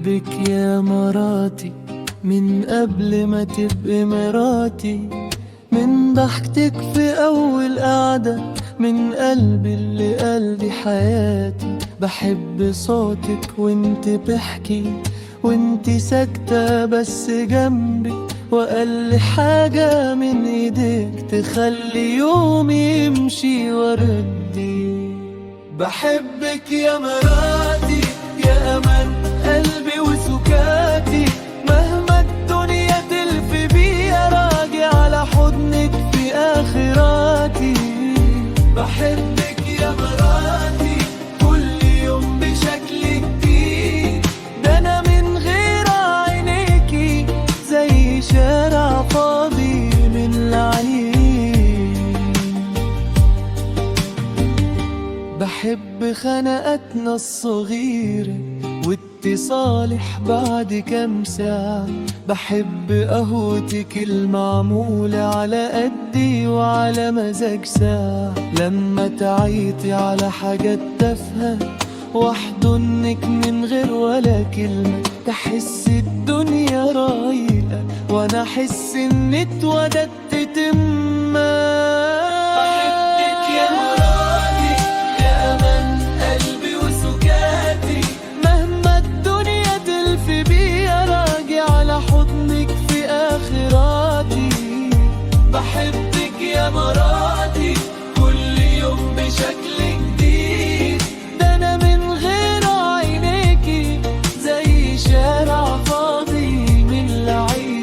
بحبك يا مراتي من قبل ما تبقي مراتي، من ضحكتك في أول قعدة، من قلبي اللي قلبي حياتي. بحب صوتك وانت بحكي وانت ساكتة بس جنبي، وأقل حاجة من ايديك تخلي يومي يمشي وردي. بحبك يا مراتي يا أمان قلبي وسكاتي، مهما الدنيا تلف بيا راجع على حضنك في آخراتي. بحبك يا مراتي كل يوم بشكل جديد، ده أنا من غير عينيكي زي شارع فاضي من العين. بحب خناقاتنا الصغيرة واتصالح بعد كام ساعة، بحب قهوتك المعمولة على قدي وعلى مزاج ساعة. لما تعيطي على حاجات تافهة واحضنك من غير ولا كلمة، تحس الدنيا رايقة وانا احس اني اتولدت تمام. بحبك يا مراتي يا أمان قلبي وسكاتي، مهما الدنيا تلف بيا راجع على حضنك في آخراتي. بحبك يا مراتي كل يوم بشكل جديد، ده أنا من غير عينيكي زي شارع فاضي من العين.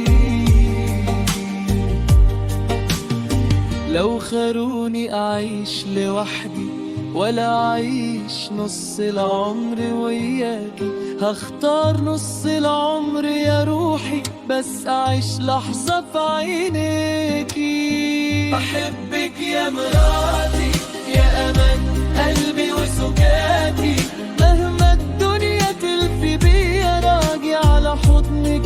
لو خيروني أعيش لوحدي ولا أعيش نص العمر وياكي، هختار نص العمر يا روحي بس أعيش لحظة في عينيكي. بحبك يا مراتي يا أمان قلبي وسكاتي، مهما الدنيا تلف بيا راجع على حضنك